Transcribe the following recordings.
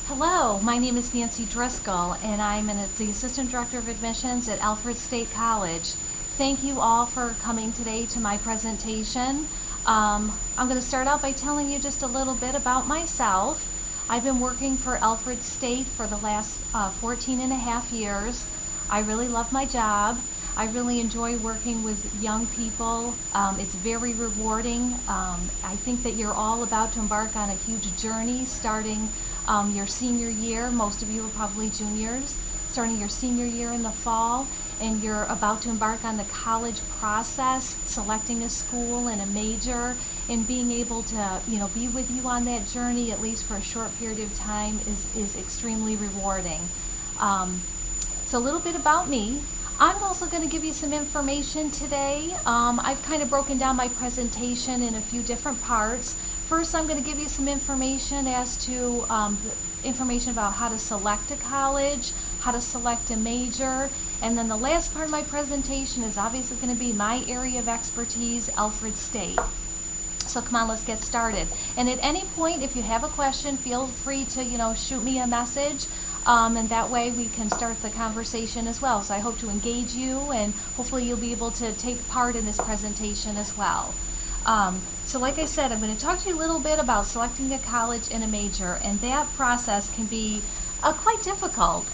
Hello, my name is Nancy Driscoll, and I'm the Assistant Director of Admissions at Alfred State College. Thank you all for coming today to my presentation. I'm going to start out by telling you just a little bit about myself. I've been working for Alfred State for the last 14 and a half years. I really love my job. I really enjoy working with young people. It's very rewarding. I think that you're all about to embark on a huge journey starting your senior year. Most of you are probably juniors, starting your senior year in the fall, and you're about to embark on the college process, selecting a school and a major, and being able to, be with you on that journey, at least for a short period of time, is extremely rewarding. So a little bit about me. I'm also going to give you some information today. I've kind of broken down my presentation in a few different parts. First, I'm going to give you some information as to information about how to select a college, how to select a major, and then the last part of my presentation is obviously going to be my area of expertise, Alfred State. So come on, let's get started. And at any point, if you have a question, feel free to, shoot me a message. And that way we can start the conversation as well. So I hope to engage you, and hopefully you'll be able to take part in this presentation as well. So like I said, I'm going to talk to you a little bit about selecting a college and a major, and that process can be quite difficult.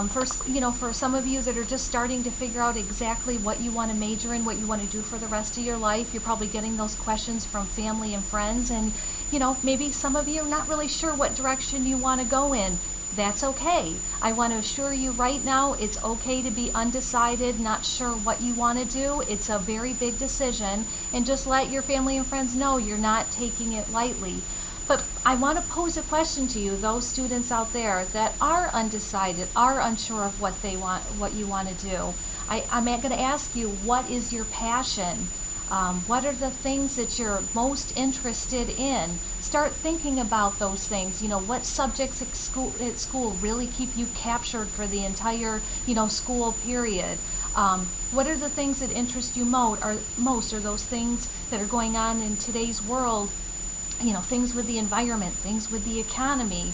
For some of you that are just starting to figure out exactly what you want to major in, what you want to do for the rest of your life, you're probably getting those questions from family and friends, and maybe some of you are not really sure what direction you want to go in. That's okay. I want to assure you right now, it's okay to be undecided, not sure what you want to do. It's a very big decision, and just let your family and friends know you're not taking it lightly. But I want to pose a question to you, those students out there that are undecided, are unsure of what they want, what you want to do. I'm going to ask you, what is your passion? What are the things that you're most interested in? Start thinking about those things. What subjects at school really keep you captured for the entire, school period? What are the things that interest you most? Are those things that are going on in today's world? Things with the environment, things with the economy.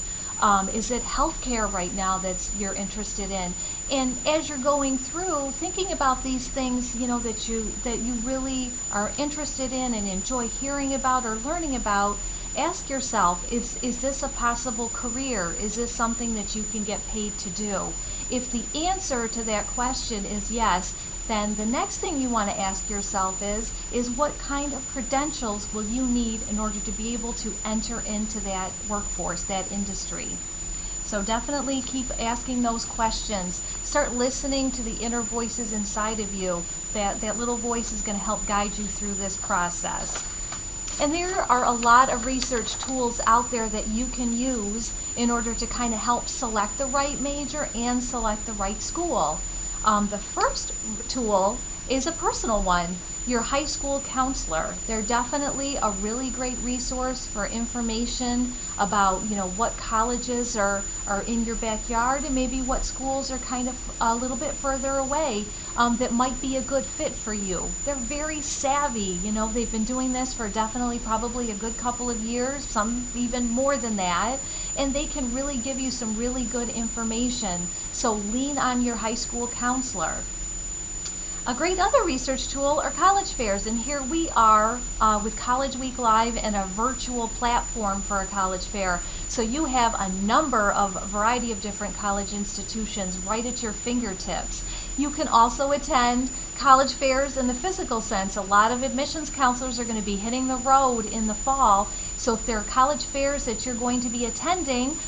Is it healthcare right now that you're interested in? And as you're going through thinking about these things, that you really are interested in and enjoy hearing about or learning about, ask yourself, is this a possible career? Is this something that you can get paid to do? If the answer to that question is yes, then the next thing you want to ask yourself is what kind of credentials will you need in order to be able to enter into that workforce, that industry? So definitely keep asking those questions. Start listening to the inner voices inside of you. That little voice is going to help guide you through this process. And there are a lot of research tools out there that you can use in order to kind of help select the right major and select the right school. The first tool is a personal one, your high school counselor. They're definitely a really great resource for information about, what colleges are in your backyard, and maybe what schools are kind of a little bit further away that might be a good fit for you. They're very savvy. They've been doing this for definitely probably a good couple of years, some even more than that, and they can really give you some really good information. So lean on your high school counselor. A great other research tool are college fairs, and here we are with College Week Live and a virtual platform for a college fair. So you have a number of variety of different college institutions right at your fingertips. You can also attend college fairs in the physical sense. A lot of admissions counselors are going to be hitting the road in the fall, so if there are college fairs that you're going to be attending,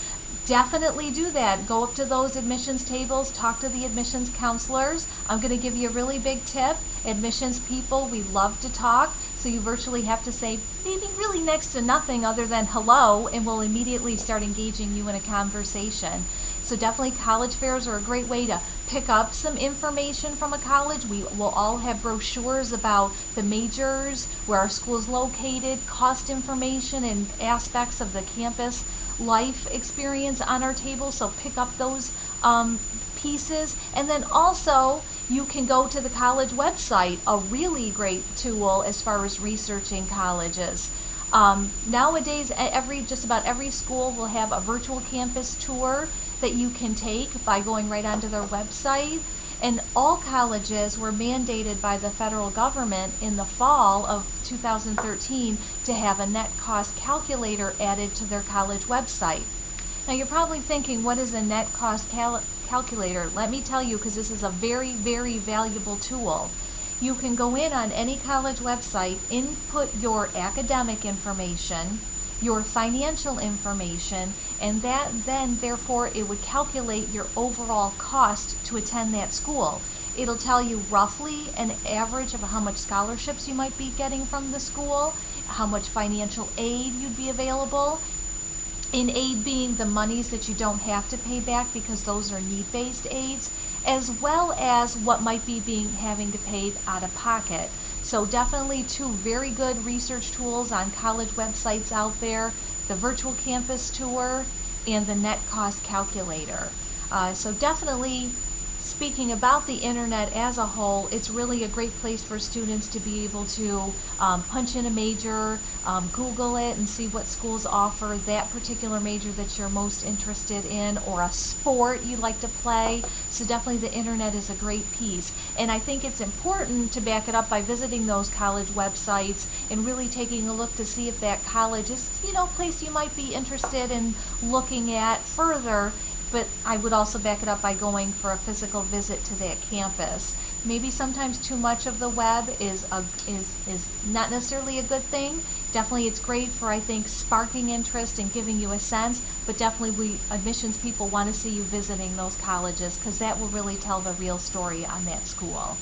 definitely do that. Go up to those admissions tables, talk to the admissions counselors. I'm going to give you a really big tip. Admissions people, we love to talk, so you virtually have to say maybe really next to nothing other than hello, and we'll immediately start engaging you in a conversation. So definitely college fairs are a great way to pick up some information from a college. We will all have brochures about the majors, where our school is located, cost information, and aspects of the campus life experience on our table. So pick up those pieces. And then also you can go to the college website, a really great tool as far as researching colleges. Nowadays, just about every school will have a virtual campus tour that you can take by going right onto their website. And all colleges were mandated by the federal government in the fall of 2013 to have a net cost calculator added to their college website. Now you're probably thinking, what is a net cost calculator? Let me tell you, because this is a very, very valuable tool. You can go in on any college website, input your academic information, your financial information, and that then therefore it would calculate your overall cost to attend that school. It'll tell you roughly an average of how much scholarships you might be getting from the school, how much financial aid you'd be available, in aid being the monies that you don't have to pay back because those are need-based aids, as well as what might be having to pay out of pocket. So definitely two very good research tools on college websites out there, the virtual campus tour and the net cost calculator. So definitely, speaking about the internet as a whole, it's really a great place for students to be able to punch in a major, Google it and see what schools offer that particular major that you're most interested in, or a sport you'd like to play. So definitely the internet is a great piece. And I think it's important to back it up by visiting those college websites and really taking a look to see if that college is, a place you might be interested in looking at further. But I would also back it up by going for a physical visit to that campus. Maybe sometimes too much of the web is not necessarily a good thing. Definitely it's great for, I think, sparking interest and giving you a sense, but definitely we admissions people want to see you visiting those colleges because that will really tell the real story on that school.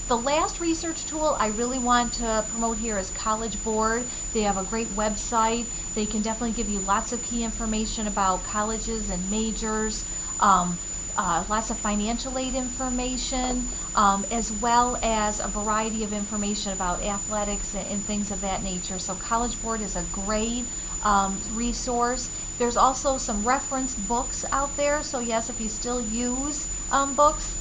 The last research tool I really want to promote here is College Board. They have a great website. They can definitely give you lots of key information about colleges and majors, lots of financial aid information, as well as a variety of information about athletics and things of that nature. So College Board is a great resource. There's also some reference books out there. So yes, if you still use books,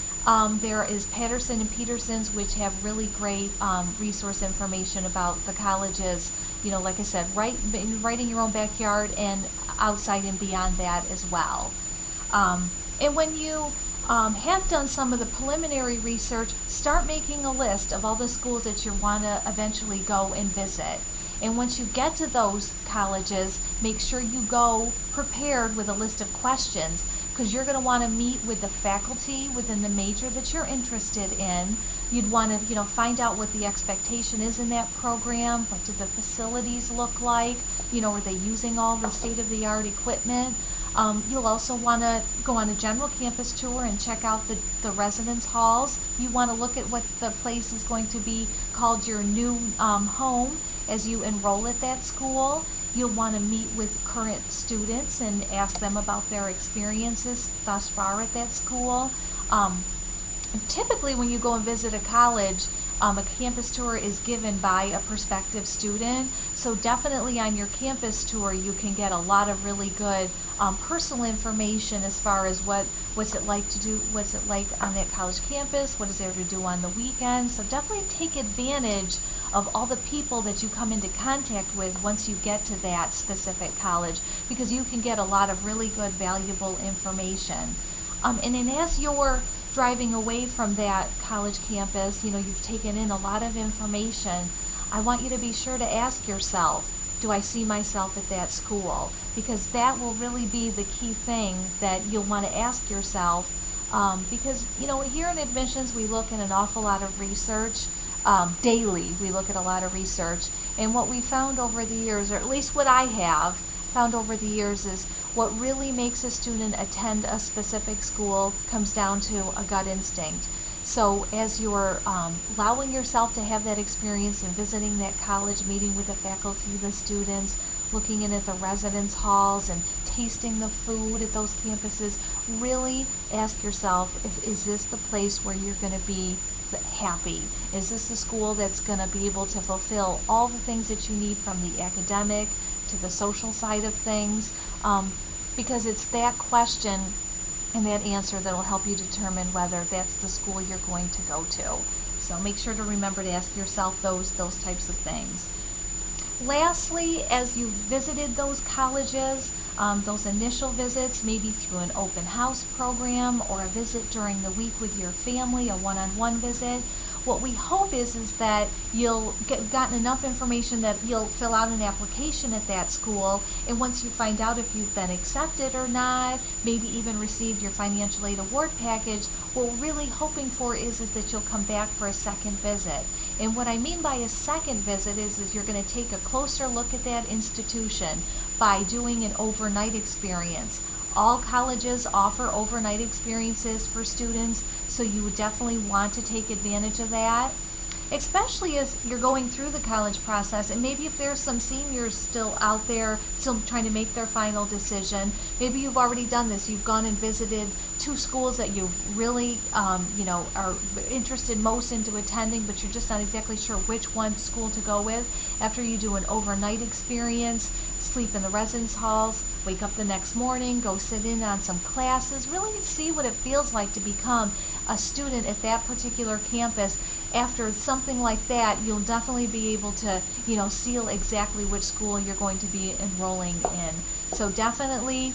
there is Patterson and Peterson's, which have really great resource information about the colleges, like I said, right in your own backyard and outside and beyond that as well. And when you have done some of the preliminary research, start making a list of all the schools that you want to eventually go and visit. And once you get to those colleges, make sure you go prepared with a list of questions, because you're going to want to meet with the faculty within the major that you're interested in. You'd want to, find out what the expectation is in that program. What do the facilities look like? Are they using all the state-of-the-art equipment? You'll also want to go on a general campus tour and check out the residence halls. You want to look at what the place is going to be called your new home as you enroll at that school. You'll want to meet with current students and ask them about their experiences thus far at that school. Typically when you go and visit a college, a campus tour is given by a prospective student. So definitely on your campus tour you can get a lot of really good personal information as far as what's it like to do, what's it like on that college campus, what is there to do on the weekends. So definitely take advantage of all the people that you come into contact with once you get to that specific college, because you can get a lot of really good, valuable information. And then as you're driving away from that college campus, you've taken in a lot of information. I want you to be sure to ask yourself, do I see myself at that school? Because that will really be the key thing that you'll want to ask yourself. Because, here in admissions, we look at an awful lot of research. Daily, we look at a lot of research. And what we found over the years, or at least what I have found over the years, is what really makes a student attend a specific school comes down to a gut instinct. So as you're allowing yourself to have that experience and visiting that college, meeting with the faculty, the students, looking in at the residence halls and tasting the food at those campuses, really ask yourself, is this the place where you're going to be happy? Is this the school that's going to be able to fulfill all the things that you need, from the academic to the social side of things? Because it's that question and that answer that will help you determine whether that's the school you're going to go to. So make sure to remember to ask yourself those types of things. Lastly, as you've visited those colleges, those initial visits, maybe through an open house program or a visit during the week with your family, a one-on-one visit, what we hope is that you'll gotten enough information that you'll fill out an application at that school, and once you find out if you've been accepted or not, maybe even received your financial aid award package, what we're really hoping for is that you'll come back for a second visit. And what I mean by a second visit is you're going to take a closer look at that institution by doing an overnight experience. All colleges offer overnight experiences for students, so you would definitely want to take advantage of that, especially as you're going through the college process. And maybe if there's some seniors still out there still trying to make their final decision, maybe you've already done this. You've gone and visited two schools that you really are interested most into attending, but you're just not exactly sure which one school to go with. After you do an overnight experience, sleep in the residence halls, wake up the next morning, go sit in on some classes, really see what it feels like to become a student at that particular campus. After something like that, you'll definitely be able to, seal exactly which school you're going to be enrolling in. So definitely,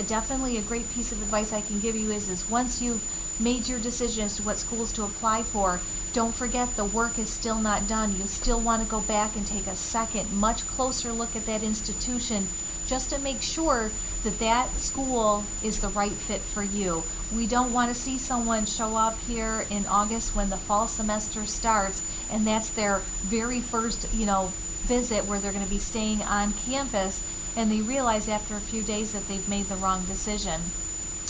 definitely a great piece of advice I can give you is once you've made your decision as to what schools to apply for, don't forget the work is still not done. You still want to go back and take a second, much closer look at that institution just to make sure that that school is the right fit for you. We don't want to see someone show up here in August when the fall semester starts, and that's their very first, visit where they're going to be staying on campus, and they realize after a few days that they've made the wrong decision.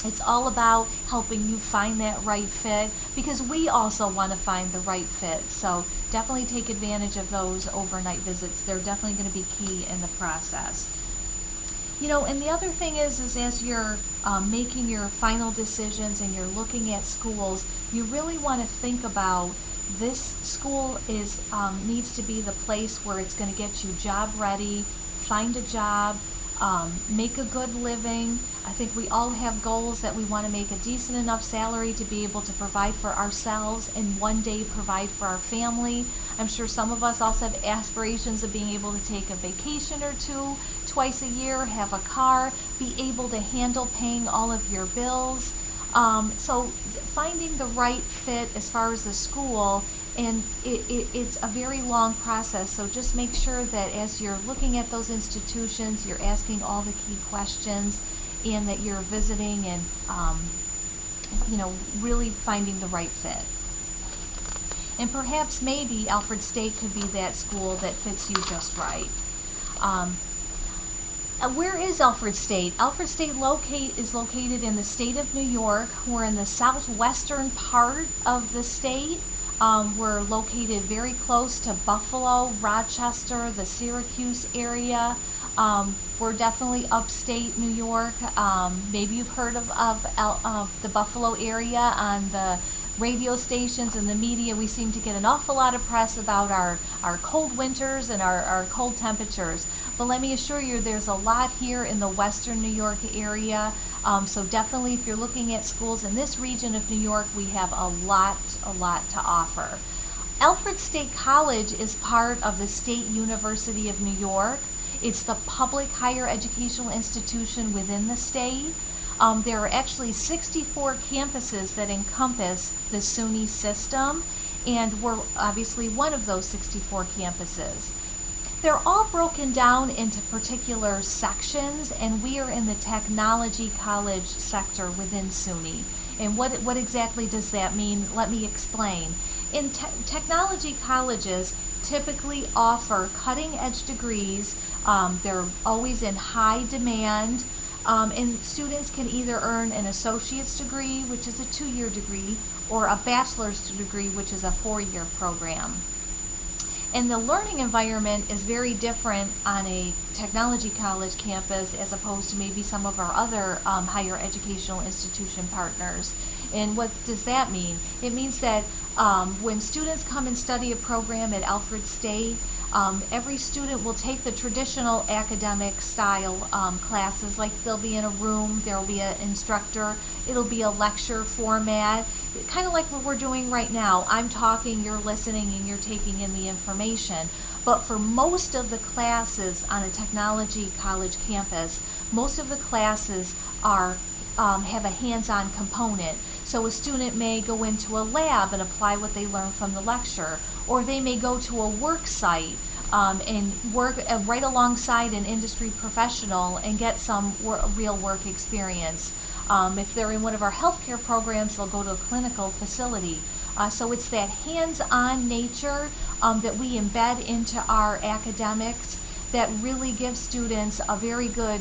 It's all about helping you find that right fit, because we also want to find the right fit. So definitely take advantage of those overnight visits. They're definitely going to be key in the process. And the other thing is as you're making your final decisions and you're looking at schools, you really want to think about this school needs to be the place where it's going to get you job ready, find a job, make a good living. I think we all have goals that we want to make a decent enough salary to be able to provide for ourselves and one day provide for our family. I'm sure some of us also have aspirations of being able to take a vacation or two twice a year, have a car, be able to handle paying all of your bills. So finding the right fit as far as the school, and it's a very long process, so just make sure that as you're looking at those institutions, you're asking all the key questions, and that you're visiting and really finding the right fit. And perhaps maybe Alfred State could be that school that fits you just right. Where is Alfred State? Alfred State is located in the state of New York. We're in the southwestern part of the state. We're located very close to Buffalo, Rochester, the Syracuse area. We're definitely upstate New York. Maybe you've heard of the Buffalo area on the radio stations and the media. We seem to get an awful lot of press about our cold winters and our cold temperatures. But let me assure you, there's a lot here in the western New York area. So definitely, if you're looking at schools in this region of New York, we have a lot to offer. Alfred State College is part of the State University of New York. It's the public higher educational institution within the state. There are actually 64 campuses that encompass the SUNY system, and we're obviously one of those 64 campuses. They're all broken down into particular sections, and we are in the technology college sector within SUNY. And what exactly does that mean? Let me explain. In technology colleges typically offer cutting edge degrees. They're always in high demand. And students can either earn an associate's degree, which is a 2-year degree, or a bachelor's degree, which is a 4-year program. And the learning environment is very different on a technology college campus as opposed to maybe some of our other higher educational institution partners. And what does that mean? It means that when students come and study a program at Alfred State, every student will take the traditional academic style classes, like they'll be in a room, there'll be an instructor, it'll be a lecture format, kind of like what we're doing right now. I'm talking, you're listening, and you're taking in the information. But for most of the classes on a technology college campus, most of the classes are have a hands-on component. So a student may go into a lab and apply what they learned from the lecture, or they may go to a work site and work right alongside an industry professional and get some real work experience. If they're in one of our healthcare programs, they'll go to a clinical facility. So it's that hands-on nature that we embed into our academics that really gives students a very good,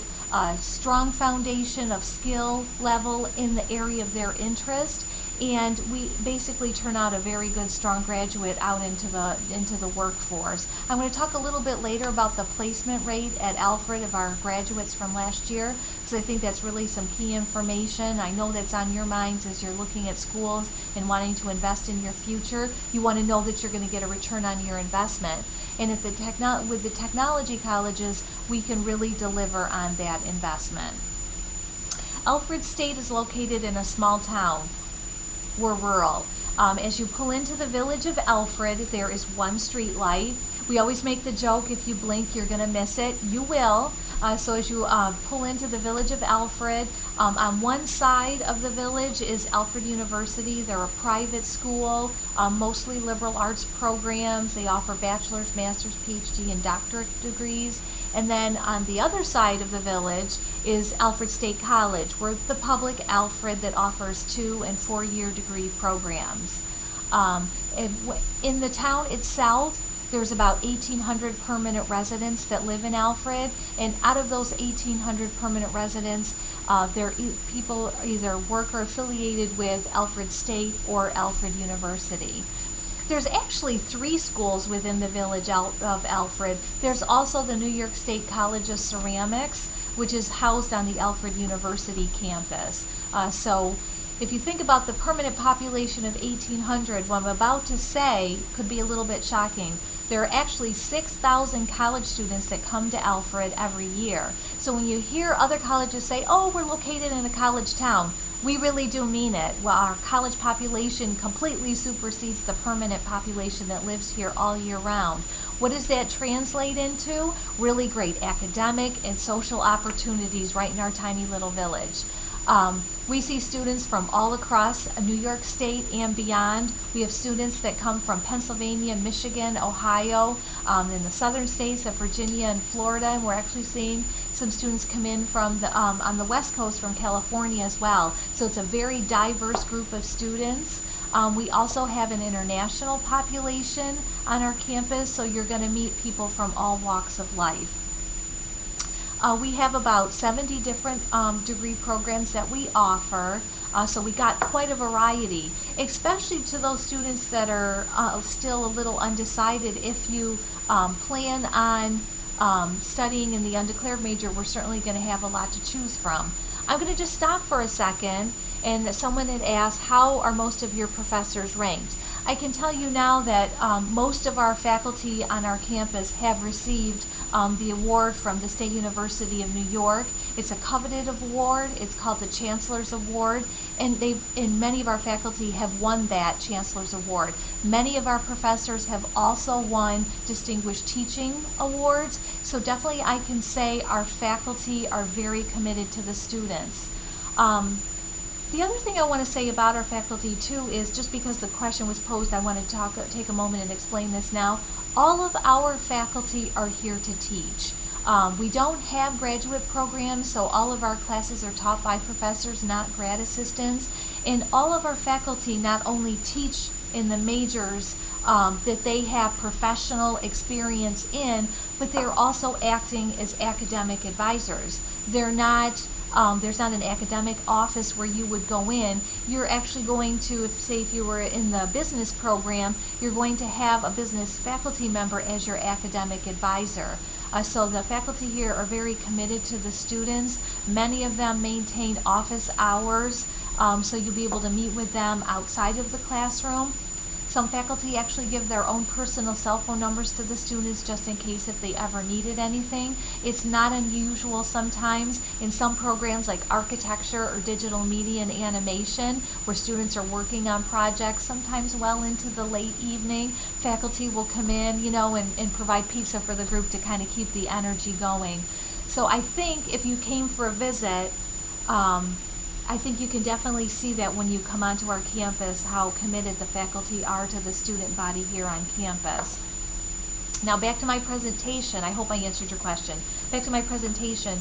strong foundation of skill level in the area of their interest, and we basically turn out a very good, strong graduate out into the workforce. I'm going to talk a little bit later about the placement rate at Alfred of our graduates from last year, because I think that's really some key information. I know that's on your minds as you're looking at schools and wanting to invest in your future. You want to know that you're going to get a return on your investment. And at with the technology colleges, we can really deliver on that investment. Alfred State is located in a small town. We're rural. As you pull into the village of Alfred, there is one street light. We always make the joke, if you blink, you're going to miss it. You will. So as you pull into the village of Alfred, on one side of the village is Alfred University. They're a private school, mostly liberal arts programs. They offer bachelor's, master's, PhD, and doctorate degrees. And then on the other side of the village is Alfred State College. We're the public Alfred that offers 2- and 4-year degree programs. In the town itself, there's about 1,800 permanent residents that live in Alfred, and out of those 1,800 permanent residents, people either work or affiliated with Alfred State or Alfred University. There's actually 3 schools within the village of Alfred. There's also the New York State College of Ceramics, which is housed on the Alfred University campus. So if you think about the permanent population of 1,800, what I'm about to say could be a little bit shocking. There are actually 6,000 college students that come to Alfred every year. So when you hear other colleges say, oh, we're located in a college town, we really do mean it. Well, our college population completely supersedes the permanent population that lives here all year round. What does that translate into? Really great academic and social opportunities right in our tiny little village. We see students from all across New York State and beyond. We have students that come from Pennsylvania, Michigan, Ohio, in the southern states of Virginia and Florida, and we're actually seeing some students come in from on the West Coast from California as well. So it's a very diverse group of students. We also have an international population on our campus, so you're going to meet people from all walks of life. We have about 70 different degree programs that we offer, so we got quite a variety, especially to those students that are still a little undecided. If you plan on studying in the undeclared major, we're certainly going to have a lot to choose from. I'm going to just stop for a second, and someone had asked, how are most of your professors ranked? I can tell you now that most of our faculty on our campus have received the award from the State University of New York. It's a coveted award. It's called the Chancellor's Award, and many of our faculty have won that Chancellor's Award. Many of our professors have also won Distinguished Teaching Awards, so definitely I can say our faculty are very committed to the students. The other thing I want to say about our faculty too is, just because the question was posed, I want to take a moment and explain this now. All of our faculty are here to teach. We don't have graduate programs, so all of our classes are taught by professors, not grad assistants. And all of our faculty not only teach in the majors that they have professional experience in, but they're also acting as academic advisors. They're not there's not an academic office where you would go in. You're actually going to, if you were in the business program, you're going to have a business faculty member as your academic advisor. So the faculty here are very committed to the students. Many of them maintain office hours, so you'll be able to meet with them outside of the classroom. Some faculty actually give their own personal cell phone numbers to the students just in case if they ever needed anything. It's not unusual sometimes in some programs like architecture or digital media and animation where students are working on projects, sometimes well into the late evening. Faculty will come in, and provide pizza for the group to kind of keep the energy going. So I think if you came for a visit, I think you can definitely see that when you come onto our campus, how committed the faculty are to the student body here on campus. Now back to my presentation. I hope I answered your question. Back to my presentation.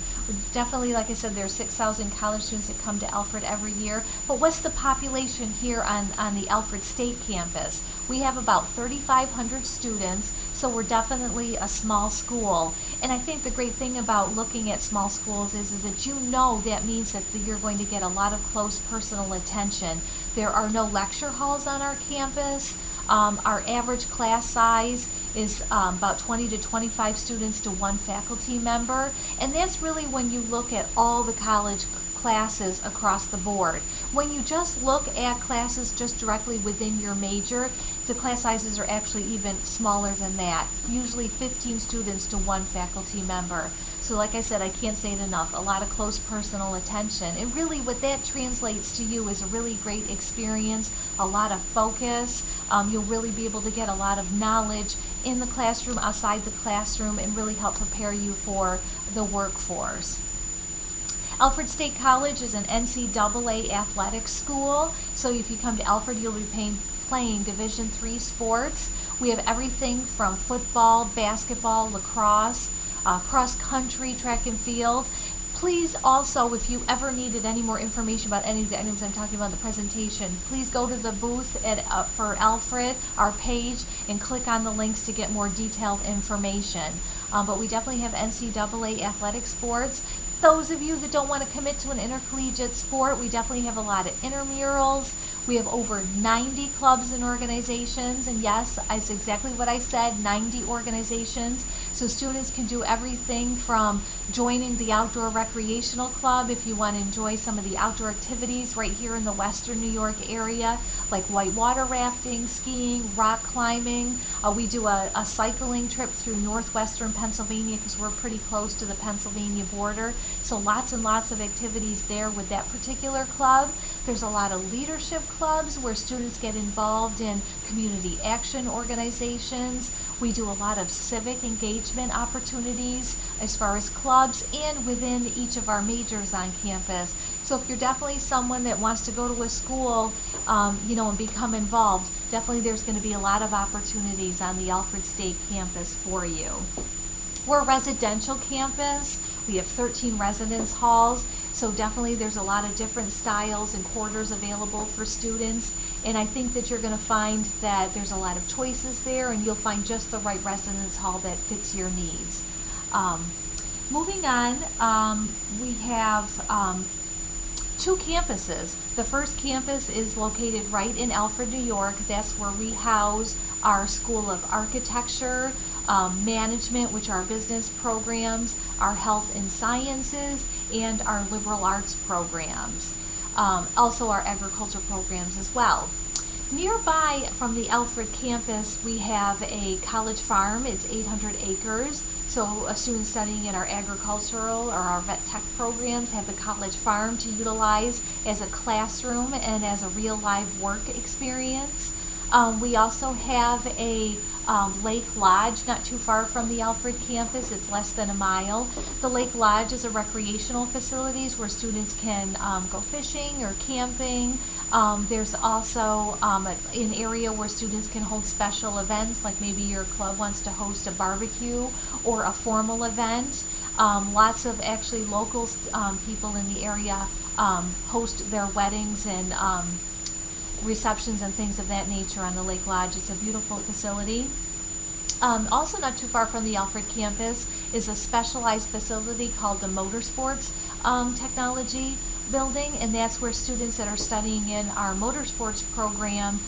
Definitely, like I said, there are 6,000 college students that come to Alfred every year. But what's the population here on the Alfred State campus? We have about 3,500 students, so we're definitely a small school. And I think the great thing about looking at small schools is that that means that you're going to get a lot of close personal attention. There are no lecture halls on our campus. Our average class size is about 20 to 25 students to one faculty member, and that's really when you look at all the college classes across the board. When you just look at classes just directly within your major, the class sizes are actually even smaller than that, usually 15 students to one faculty member. So like I said, I can't say it enough, a lot of close personal attention. And really what that translates to you is a really great experience, a lot of focus. You'll really be able to get a lot of knowledge in the classroom, outside the classroom, and really help prepare you for the workforce. Alfred State College is an NCAA athletic school, so if you come to Alfred, you'll be playing Division III sports. We have everything from football, basketball, lacrosse, cross country, track and field. Please also, if you ever needed any more information about any of the items I'm talking about in the presentation, please go to the booth for Alfred, our page, and click on the links to get more detailed information. But we definitely have NCAA athletic sports. Those of you that don't want to commit to an intercollegiate sport, we definitely have a lot of intramurals. We have over 90 clubs and organizations, and yes, it's exactly what I said, 90 organizations. So students can do everything from joining the outdoor recreational club if you want to enjoy some of the outdoor activities right here in the Western New York area, like whitewater rafting, skiing, rock climbing. We do a cycling trip through northwestern Pennsylvania because we're pretty close to the Pennsylvania border. So lots and lots of activities there with that particular club. There's a lot of leadership clubs where students get involved in community action organizations. We do a lot of civic engagement opportunities as far as clubs and within each of our majors on campus. So if you're definitely someone that wants to go to a school, and become involved, definitely there's going to be a lot of opportunities on the Alfred State campus for you. We're a residential campus. We have 13 residence halls, so definitely there's a lot of different styles and quarters available for students. And I think that you're going to find that there's a lot of choices there, and you'll find just the right residence hall that fits your needs. Moving on, we have two campuses. The first campus is located right in Alfred, New York. That's where we house our School of Architecture, Management, which are business programs, our Health and Sciences, and our Liberal Arts programs. Also our agriculture programs as well. Nearby from the Alfred campus, we have a college farm. It's 800 acres. So students studying in our agricultural or our vet tech programs have the college farm to utilize as a classroom and as a real live work experience. We also have a Lake Lodge not too far from the Alfred campus. It's less than a mile. The Lake Lodge is a recreational facilities where students can go fishing or camping. There's also an area where students can hold special events, like maybe your club wants to host a barbecue or a formal event. Lots of actually local people in the area host their weddings and receptions and things of that nature on the Lake Lodge. It's a beautiful facility. Also not too far from the Alfred campus is a specialized facility called the Motorsports Technology Building, and that's where students that are studying in our motorsports program,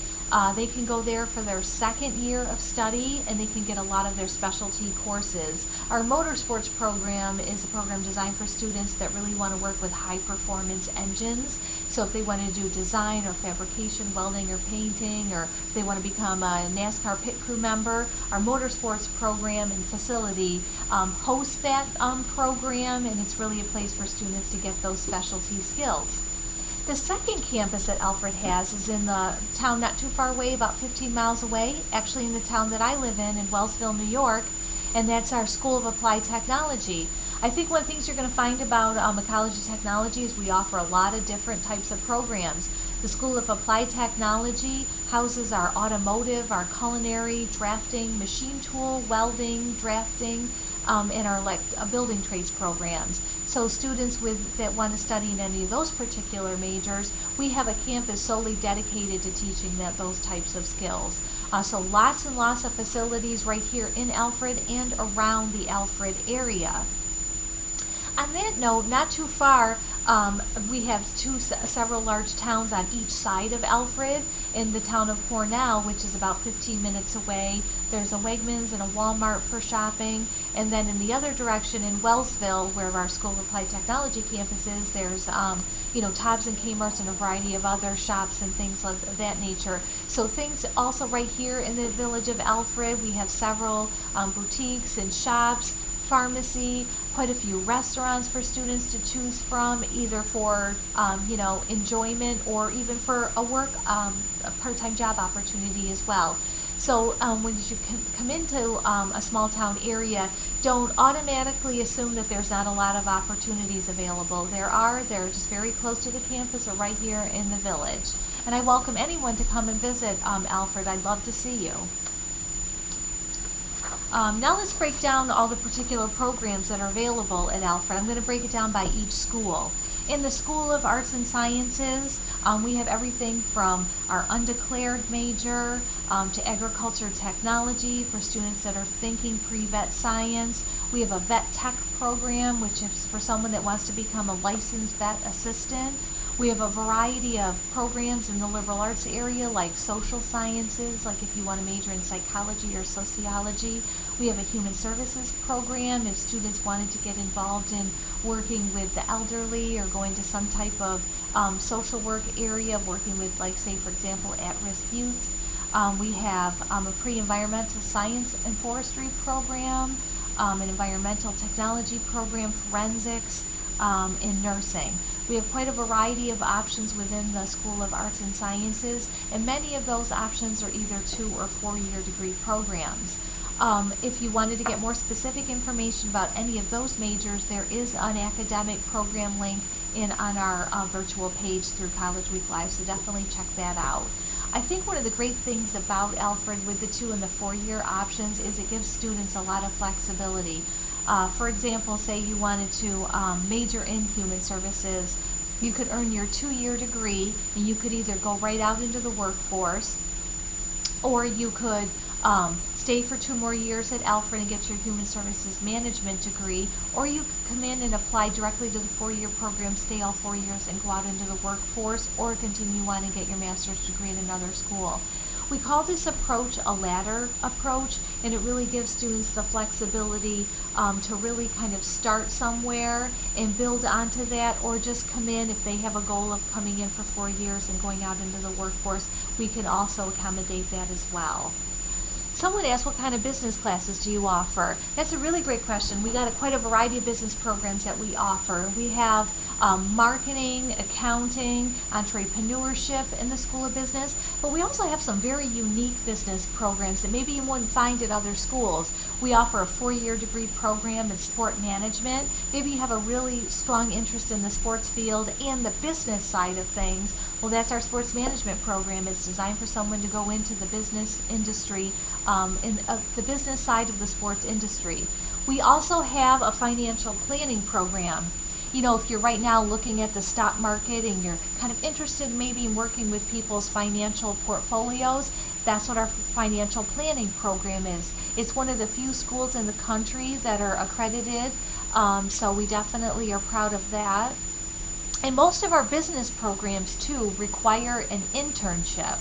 they can go there for their second year of study, and they can get a lot of their specialty courses. Our motorsports program is a program designed for students that really want to work with high performance engines. So if they want to do design or fabrication, welding or painting, or if they want to become a NASCAR pit crew member, our motorsports program and facility hosts that program, and it's really a place for students to get those specialty skills. The second campus that Alfred has is in the town not too far away, about 15 miles away, actually in the town that I live in Wellsville, New York, and that's our School of Applied Technology. I think one of the things you're going to find about the College of Technology is we offer a lot of different types of programs. The School of Applied Technology houses our automotive, our culinary, drafting, machine tool, welding, drafting, and our building trades programs. So students that want to study in any of those particular majors, we have a campus solely dedicated to teaching those types of skills. So lots and lots of facilities right here in Alfred and around the Alfred area. On that note, not too far, we have several large towns on each side of Alfred. In the town of Cornell, which is about 15 minutes away, there's a Wegmans and a Walmart for shopping. And then in the other direction in Wellsville, where our School of Applied Technology campus is, there's Tops and Kmart's and a variety of other shops and things of that nature. So things also right here in the village of Alfred, we have several boutiques and shops, pharmacy, quite a few restaurants for students to choose from, either for enjoyment or even for a part-time job opportunity as well. So when you come into a small town area, don't automatically assume that there's not a lot of opportunities available. They're just very close to the campus or right here in the village. And I welcome anyone to come and visit Alfred. I'd love to see you. Now let's break down all the particular programs that are available at Alfred. I'm going to break it down by each school. In the School of Arts and Sciences, we have everything from our undeclared major to agriculture technology for students that are thinking pre-vet science. We have a vet tech program, which is for someone that wants to become a licensed vet assistant. We have a variety of programs in the liberal arts area, like social sciences, like if you want to major in psychology or sociology. We have a human services program if students wanted to get involved in working with the elderly or going to some type of social work area, working with, like, say, for example, at-risk youth. We have a pre-environmental science and forestry program, an environmental technology program, forensics, and nursing. We have quite a variety of options within the School of Arts and Sciences, and many of those options are either 2 or 4-year degree programs. If you wanted to get more specific information about any of those majors, there is an academic program link on our virtual page through College Week Live, so definitely check that out. I think one of the great things about Alfred with the 2 and the 4-year options is it gives students a lot of flexibility. For example, say you wanted to major in human services, you could earn your 2-year degree and you could either go right out into the workforce, or you could stay for 2 more years at Alfred and get your human services management degree, or you could come in and apply directly to the 4-year program, stay all 4 years and go out into the workforce, or continue on and get your master's degree at another school. We call this approach a ladder approach, and it really gives students the flexibility to really kind of start somewhere and build onto that, or just come in if they have a goal of coming in for 4 years and going out into the workforce. We can also accommodate that as well. Someone asked, what kind of business classes do you offer? That's a really great question. We got quite a variety of business programs that we offer. We have marketing, accounting, entrepreneurship in the School of Business, but we also have some very unique business programs that maybe you wouldn't find at other schools. We offer a 4-year degree program in sport management. Maybe you have a really strong interest in the sports field and the business side of things. Well, that's our sports management program. It's designed for someone to go into the business industry, the business side of the sports industry. We also have a financial planning program. You know, if you're right now looking at the stock market and you're kind of interested maybe in working with people's financial portfolios, that's what our financial planning program is. It's one of the few schools in the country that are accredited, so we definitely are proud of that. And most of our business programs too require an internship.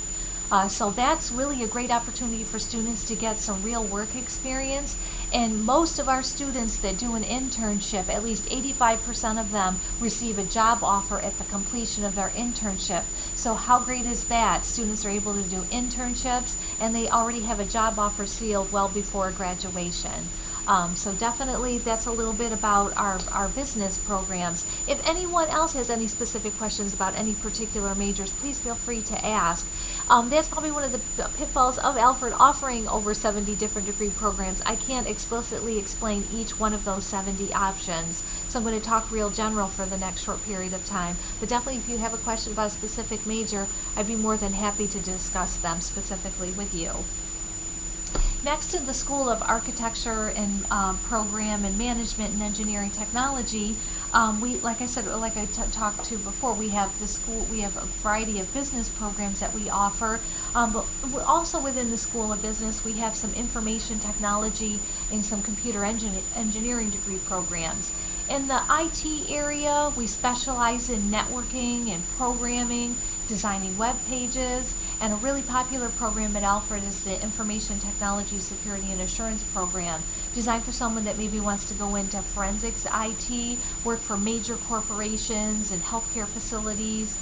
So that's really a great opportunity for students to get some real work experience. And most of our students that do an internship, at least 85% of them receive a job offer at the completion of their internship. So how great is that? Students are able to do internships and they already have a job offer sealed well before graduation. So definitely that's a little bit about our business programs. If anyone else has any specific questions about any particular majors, please feel free to ask. That's probably one of the pitfalls of Alfred offering over 70 different degree programs. I can't explicitly explain each one of those 70 options. So I'm going to talk real general for the next short period of time. But definitely if you have a question about a specific major, I'd be more than happy to discuss them specifically with you. Next, in the School of Architecture and Program and Management and Engineering Technology, like I said, like I talked to before, we have a variety of business programs that we offer, but also within the School of Business, we have some information technology and some computer engineering degree programs. In the IT area, we specialize in networking and programming, designing web pages, and a really popular program at Alfred is the Information Technology Security and Assurance Program, designed for someone that maybe wants to go into forensics IT, work for major corporations and healthcare facilities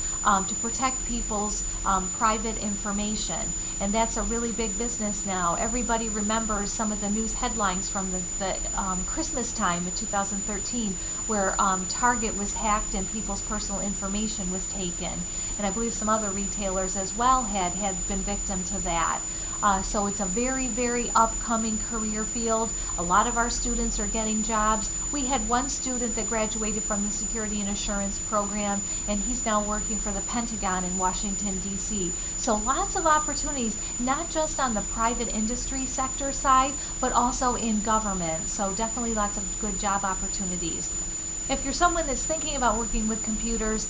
to protect people's private information. And that's a really big business now. Everybody remembers some of the news headlines from the Christmas time in 2013 where Target was hacked and people's personal information was taken. And I believe some other retailers as well had been victim to that. So it's a very, very upcoming career field. A lot of our students are getting jobs. We had one student that graduated from the Security and Assurance program, and he's now working for the Pentagon in Washington, D.C. So lots of opportunities, not just on the private industry sector side, but also in government. So definitely lots of good job opportunities. If you're someone that's thinking about working with computers,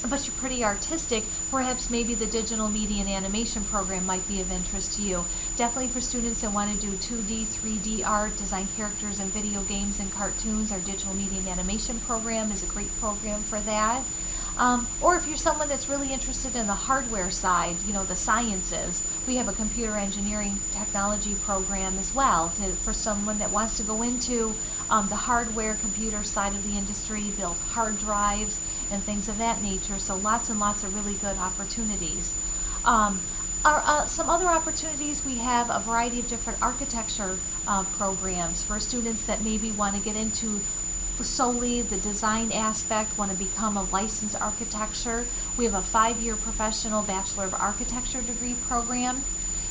but you're pretty artistic, perhaps maybe the digital media and animation program might be of interest to you. Definitely for students that want to do 2D, 3D art, design characters in video games and cartoons, our digital media and animation program is a great program for that. Or if you're someone that's really interested in the hardware side, the sciences, we have a computer engineering technology program as well for someone that wants to go into the hardware computer side of the industry, build hard drives and things of that nature. So lots and lots of really good opportunities. Some other opportunities, we have a variety of different architecture programs for students that maybe want to get into solely the design aspect, want to become a licensed architecture. We have a 5-year professional Bachelor of Architecture degree program.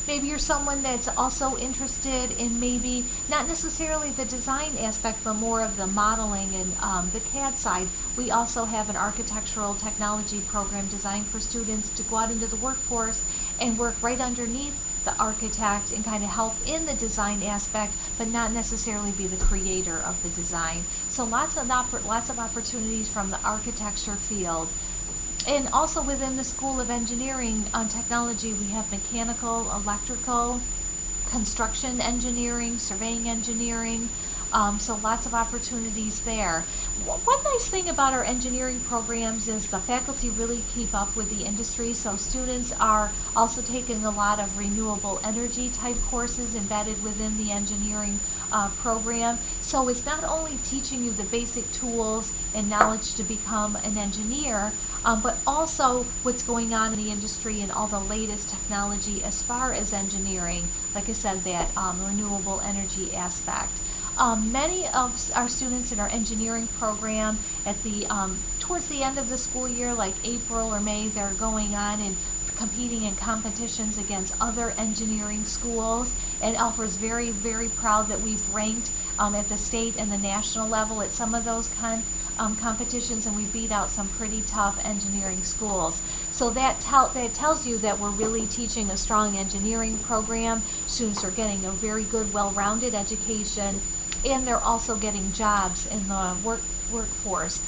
Maybe you're someone that's also interested in maybe not necessarily the design aspect, but more of the modeling and the CAD side. We also have an architectural technology program designed for students to go out into the workforce and work right underneath the architect and kind of help in the design aspect, but not necessarily be the creator of the design. So lots of opportunities from the architecture field. And also within the School of Engineering and Technology, we have mechanical, electrical, construction engineering, surveying engineering, so lots of opportunities there. One nice thing about our engineering programs is the faculty really keep up with the industry, so students are also taking a lot of renewable energy type courses embedded within the engineering program. So it's not only teaching you the basic tools and knowledge to become an engineer, but also what's going on in the industry and all the latest technology as far as engineering, like I said, that renewable energy aspect. Many of our students in our engineering program at the towards the end of the school year, like April or May, they're going on and competing in competitions against other engineering schools. And Alfred's very, very proud that we've ranked at the state and the national level at some of those competitions, and we beat out some pretty tough engineering schools. So that tells you that we're really teaching a strong engineering program. Students are getting a very good, well-rounded education, and they're also getting jobs in the workforce.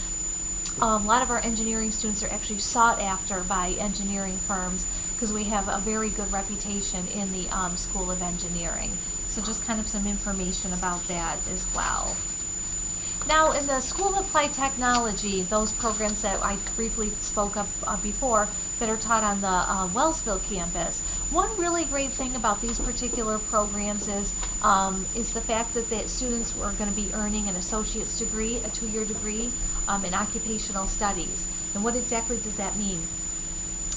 A lot of our engineering students are actually sought after by engineering firms because we have a very good reputation in the School of Engineering. So just kind of some information about that as well. Now in the School of Applied Technology, those programs that I briefly spoke of before that are taught on the Wellsville campus, One really great thing about these particular programs is the fact that the students are going to be earning an associate's degree, a 2-year degree in occupational studies. And what exactly does that mean?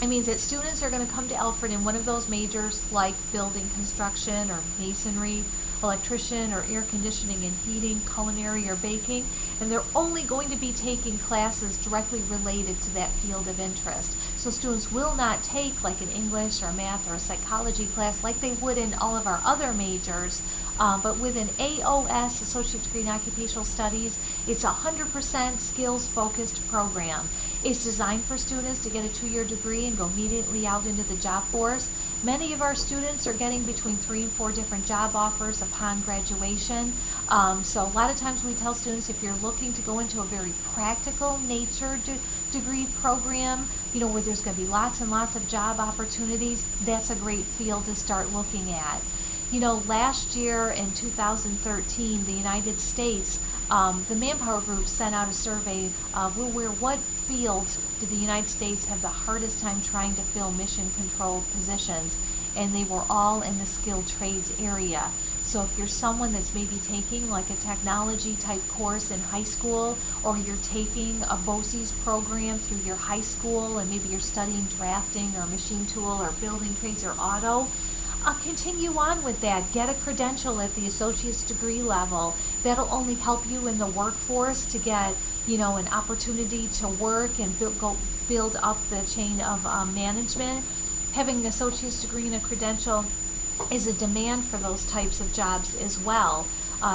It means that students are going to come to Alfred in one of those majors like building construction or masonry, electrician or air conditioning and heating, culinary or baking, and they're only going to be taking classes directly related to that field of interest. So students will not take like an English or math or a psychology class like they would in all of our other majors. But with an AOS, Associate Degree in Occupational Studies, it's a 100% skills-focused program. It's designed for students to get a 2-year degree and go immediately out into the job force. Many of our students are getting between 3 and 4 different job offers upon graduation. So a lot of times we tell students, if you're looking to go into a very practical nature degree program, where there's going to be lots and lots of job opportunities, that's a great field to start looking at. Last year in 2013, the United States, the Manpower Group sent out a survey of what fields did the United States have the hardest time trying to fill mission controlled positions, and they were all in the skilled trades area. So if you're someone that's maybe taking like a technology type course in high school, or you're taking a BOCES program through your high school, and maybe you're studying drafting or machine tool or building trades or auto, continue on with that. Get a credential at the associate's degree level. That'll only help you in the workforce to get, an opportunity to work and build up the chain of management. Having an associate's degree and a credential is a demand for those types of jobs as well.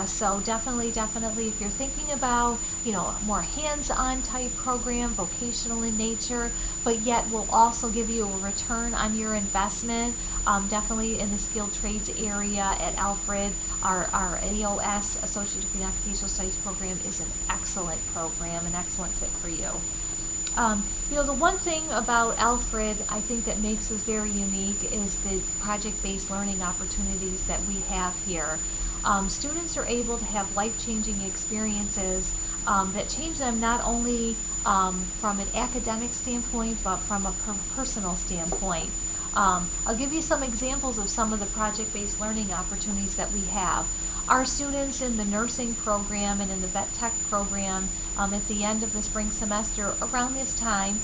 So definitely, if you're thinking about, a more hands-on type program, vocational in nature, but yet will also give you a return on your investment, definitely in the skilled trades area at Alfred, our AOS, Associate Degree in Occupational Studies program, is an excellent program, an excellent fit for you. The one thing about Alfred I think that makes us very unique is the project-based learning opportunities that we have here. Students are able to have life-changing experiences that change them not only from an academic standpoint, but from a personal standpoint. I'll give you some examples of some of the project-based learning opportunities that we have. Our students in the nursing program and in the vet tech program, at the end of the spring semester, around this time,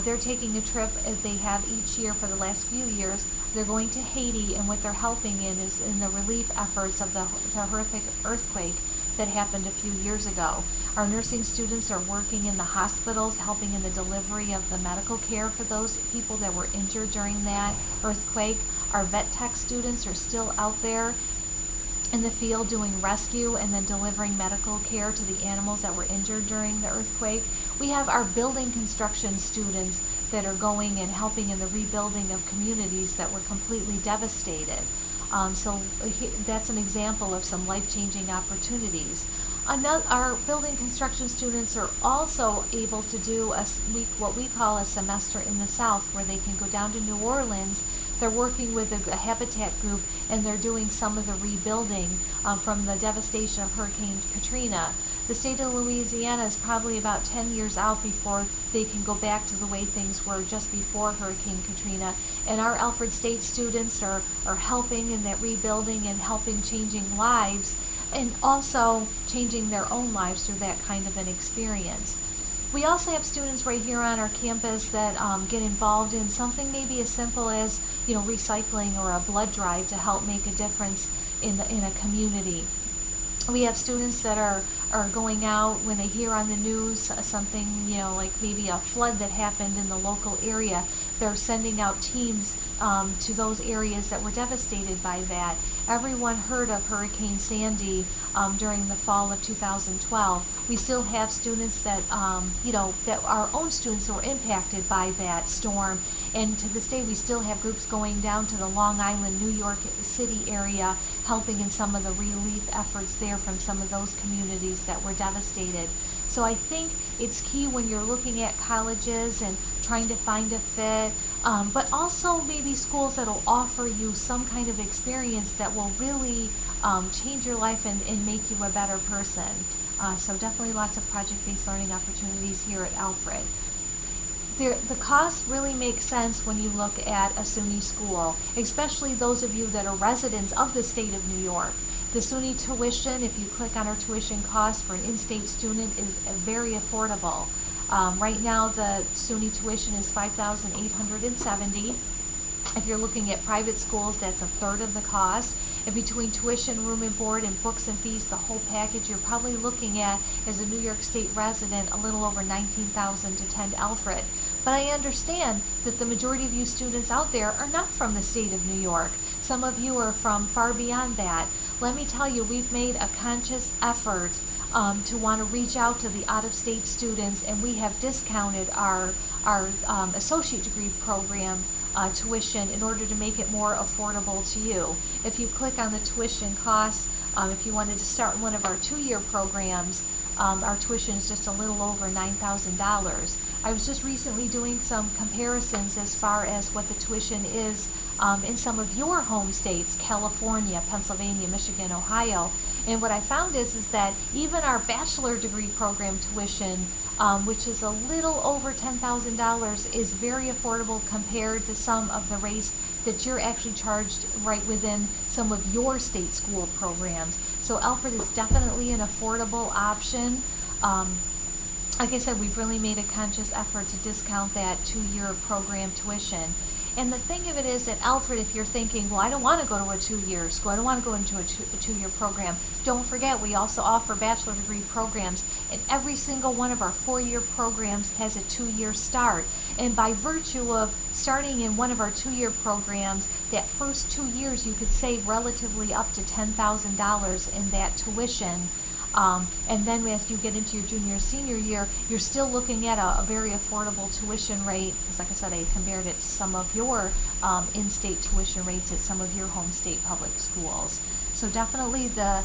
they're taking a trip, as they have each year for the last few years. They're going to Haiti, and what they're helping in is in the relief efforts of the horrific earthquake that happened a few years ago. Our nursing students are working in the hospitals, helping in the delivery of the medical care for those people that were injured during that earthquake. Our vet tech students are still out there in the field doing rescue and then delivering medical care to the animals that were injured during the earthquake. We have our building construction students that are going and helping in the rebuilding of communities that were completely devastated. So that's an example of some life-changing opportunities. Our building construction students are also able to do what we call a semester in the South, where they can go down to New Orleans. They're working with a habitat group, and they're doing some of the rebuilding from the devastation of Hurricane Katrina. The state of Louisiana is probably about 10 years out before they can go back to the way things were just before Hurricane Katrina. And our Alfred State students are helping in that rebuilding and helping changing lives, and also changing their own lives through that kind of an experience. We also have students right here on our campus that get involved in something maybe as simple as, recycling or a blood drive to help make a difference in a community. We have students that are going out when they hear on the news something, like maybe a flood that happened in the local area. They're sending out teams to those areas that were devastated by that. Everyone heard of Hurricane Sandy during the fall of 2012. We still have students that, that our own students were impacted by that storm. And to this day, we still have groups going down to the Long Island, New York City area, helping in some of the relief efforts there from some of those communities that were devastated. So I think it's key when you're looking at colleges and trying to find a fit, but also maybe schools that'll offer you some kind of experience that will really change your life and make you a better person. So definitely lots of project-based learning opportunities here at Alfred. The cost really makes sense when you look at a SUNY school, especially those of you that are residents of the state of New York. The SUNY tuition, if you click on our tuition cost for an in-state student, is very affordable. Right now, the SUNY tuition is $5,870. If you're looking at private schools, that's a third of the cost. And between tuition, room and board, and books and fees, the whole package, you're probably looking at, as a New York State resident, a little over $19,000 to attend Alfred. But I understand that the majority of you students out there are not from the state of New York. Some of you are from far beyond that. Let me tell you, we've made a conscious effort to want to reach out to the out-of-state students, and we have discounted our associate degree program tuition in order to make it more affordable to you. If you click on the tuition costs, if you wanted to start one of our 2-year programs, our tuition is just a little over $9,000. I was just recently doing some comparisons as far as what the tuition is in some of your home states, California, Pennsylvania, Michigan, Ohio. And what I found is that even our bachelor degree program tuition, which is a little over $10,000, is very affordable compared to some of the rates that you're actually charged right within some of your state school programs. So Alfred is definitely an affordable option. Like I said, we've really made a conscious effort to discount that 2-year program tuition. And the thing of it is that Alfred, if you're thinking, well, I don't want to go to a 2-year school, I don't want to go into a 2-year program, don't forget we also offer bachelor degree programs, and every single one of our 4-year programs has a 2-year start. And by virtue of starting in one of our 2-year programs, that first 2 years you could save relatively up to $10,000 in that tuition. And then as you get into your junior, senior year, you're still looking at a very affordable tuition rate, because like I said, I compared it to some of your in-state tuition rates at some of your home state public schools. So definitely the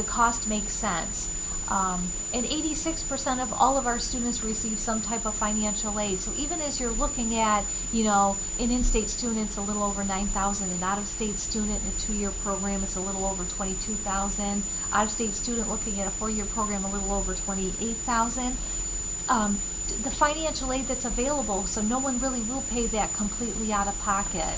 cost makes sense. And 86% of all of our students receive some type of financial aid. So even as you're looking at, an in-state student, it's a little over $9,000. An out-of-state student in a 2-year program, it's a little over $22,000. Out-of-state student looking at a 4-year program, a little over $28,000. The financial aid that's available, so no one really will pay that completely out of pocket.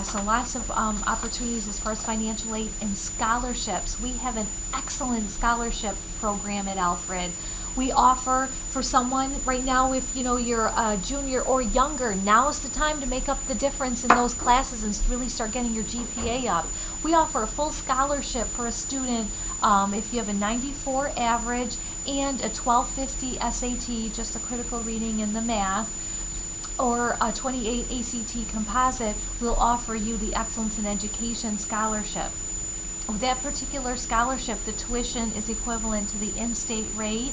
So lots of opportunities as far as financial aid and scholarships. We have an excellent scholarship program at Alfred. We offer for someone right now, if you're a junior or younger, now's the time to make up the difference in those classes and really start getting your GPA up. We offer a full scholarship for a student if you have a 94 average and a 1250 SAT, just a critical reading and the math, or a 28 ACT composite. We'll offer you the Excellence in Education Scholarship. With that particular scholarship, the tuition is equivalent to the in-state rate,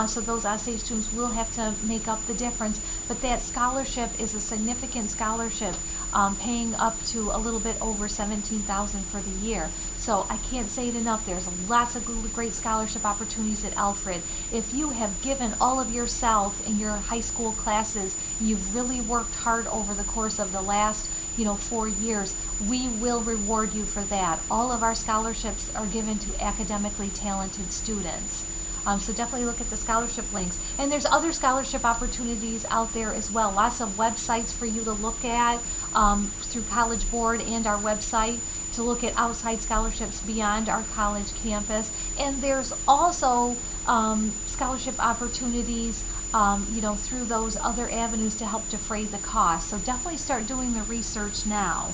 so those out-of-state students will have to make up the difference, but that scholarship is a significant scholarship, paying up to a little bit over $17,000 for the year. So I can't say it enough, there's lots of great scholarship opportunities at Alfred. If you have given all of yourself in your high school classes, you've really worked hard over the course of the last 4 years, we will reward you for that. All of our scholarships are given to academically talented students. So definitely look at the scholarship links. And there's other scholarship opportunities out there as well. Lots of websites for you to look at through College Board and our website to look at outside scholarships beyond our college campus. And there's also scholarship opportunities through those other avenues to help defray the cost. So definitely start doing the research now.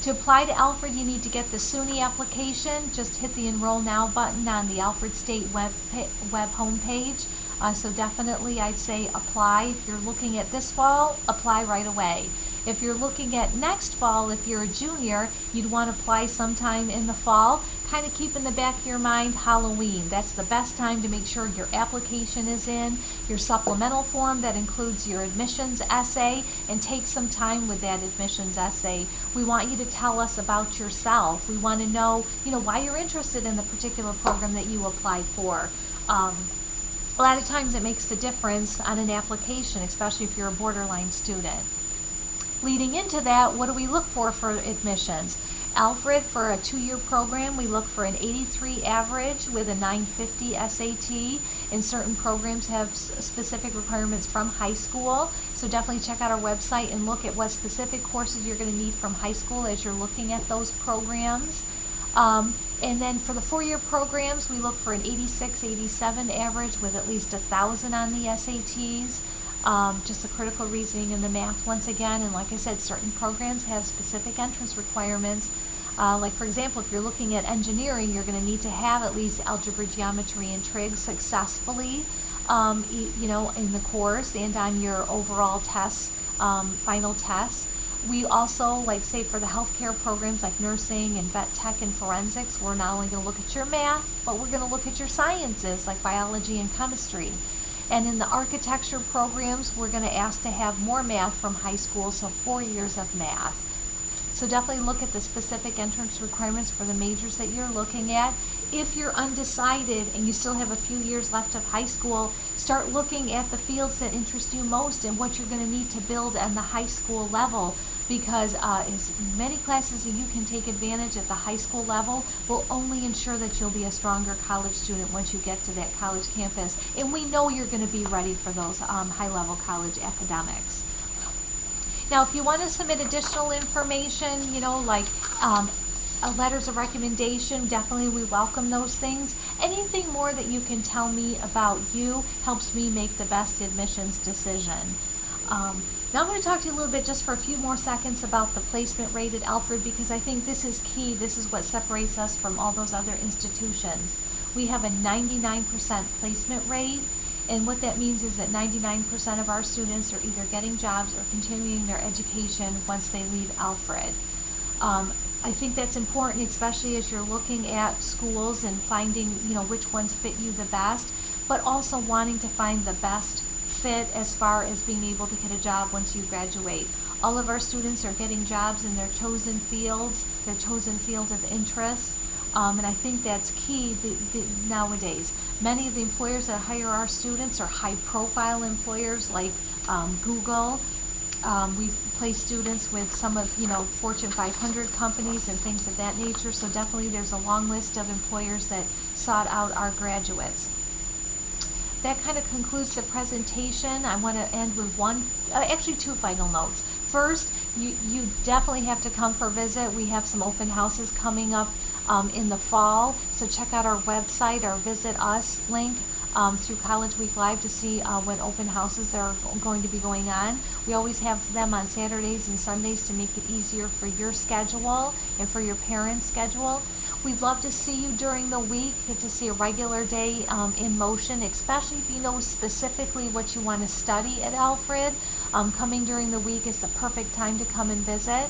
To apply to Alfred, you need to get the SUNY application. Just hit the Enroll Now button on the Alfred State web homepage. So definitely I'd say apply. If you're looking at this fall, apply right away. If you're looking at next fall, if you're a junior, you'd want to apply sometime in the fall. Kind of keep in the back of your mind Halloween. That's the best time to make sure your application is in, your supplemental form that includes your admissions essay, and take some time with that admissions essay. We want you to tell us about yourself. We want to know, why you're interested in the particular program that you applied for. A lot of times it makes the difference on an application, especially if you're a borderline student. Leading into that, what do we look for admissions? Alfred, for a 2-year program, we look for an 83 average with a 950 SAT, and certain programs have specific requirements from high school. So definitely check out our website and look at what specific courses you're going to need from high school as you're looking at those programs. And then for the 4-year programs, we look for an 86, 87 average with at least 1,000 on the SATs. Just the critical reasoning and the math once again, and like I said, certain programs have specific entrance requirements. Like for example, if you're looking at engineering, you're going to need to have at least algebra, geometry, and trig successfully, in the course and on your overall tests, final tests. We also, like say for the healthcare programs like nursing and vet tech and forensics, we're not only going to look at your math, but we're going to look at your sciences like biology and chemistry. And in the architecture programs, we're going to ask to have more math from high school, so 4 years of math. So definitely look at the specific entrance requirements for the majors that you're looking at. If you're undecided and you still have a few years left of high school, start looking at the fields that interest you most and what you're going to need to build on the high school level, because as many classes as you can take advantage at the high school level will only ensure that you'll be a stronger college student once you get to that college campus. And we know you're going to be ready for those high-level college academics. Now, if you want to submit additional information, like letters of recommendation, definitely we welcome those things. Anything more that you can tell me about you helps me make the best admissions decision. Now I'm going to talk to you a little bit just for a few more seconds about the placement rate at Alfred, because I think this is key. This is what separates us from all those other institutions. We have a 99% placement rate. And what that means is that 99% of our students are either getting jobs or continuing their education once they leave Alfred. I think that's important, especially as you're looking at schools and finding, which ones fit you the best, but also wanting to find the best fit as far as being able to get a job once you graduate. All of our students are getting jobs in their chosen fields, their chosen fields of interest. And I think that's key nowadays. Many of the employers that hire our students are high-profile employers like Google. We've placed students with some of, Fortune 500 companies and things of that nature. So definitely there's a long list of employers that sought out our graduates. That kind of concludes the presentation. I want to end with actually two final notes. First, you definitely have to come for a visit. We have some open houses coming up in the fall, so check out our website, our Visit Us link through College Week Live to see what open houses are going to be going on. We always have them on Saturdays and Sundays to make it easier for your schedule and for your parents' schedule. We'd love to see you during the week, get to see a regular day in motion, especially if you know specifically what you want to study at Alfred. Coming during the week is the perfect time to come and visit.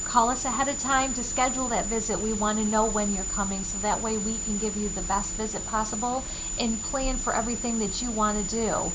Call us ahead of time to schedule that visit. We want to know when you're coming, so that way we can give you the best visit possible and plan for everything that you want to do.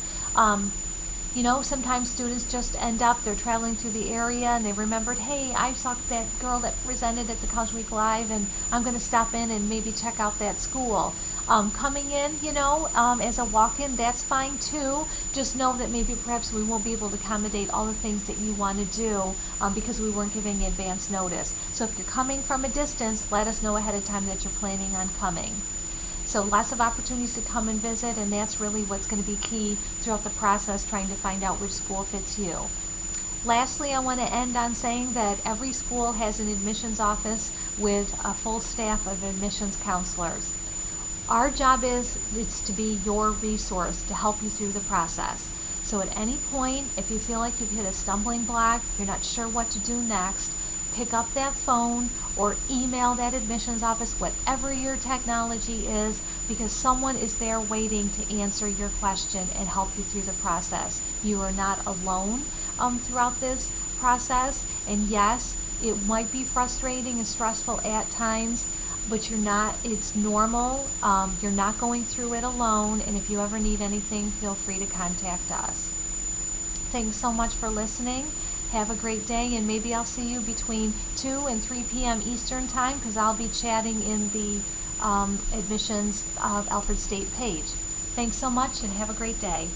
Sometimes students just end up, they're traveling through the area and they remembered, hey, I saw that girl that presented at the College Week Live and I'm going to stop in and maybe check out that school. Coming in, as a walk-in, that's fine too. Just know that maybe perhaps we won't be able to accommodate all the things that you want to do because we weren't giving advance notice. So if you're coming from a distance, let us know ahead of time that you're planning on coming. So lots of opportunities to come and visit, and that's really what's going to be key throughout the process, trying to find out which school fits you. Lastly, I want to end on saying that every school has an admissions office with a full staff of admissions counselors. Our job is to be your resource to help you through the process. So at any point, if you feel like you've hit a stumbling block, you're not sure what to do next, pick up that phone or email that admissions office, whatever your technology is, because someone is there waiting to answer your question and help you through the process. You are not alone throughout this process, and yes, it might be frustrating and stressful at times, but you're not, it's normal. You're not going through it alone, and if you ever need anything, feel free to contact us. Thanks so much for listening. Have a great day, and maybe I'll see you between 2 and 3 p.m. Eastern Time, because I'll be chatting in the admissions of Alfred State page. Thanks so much, and have a great day.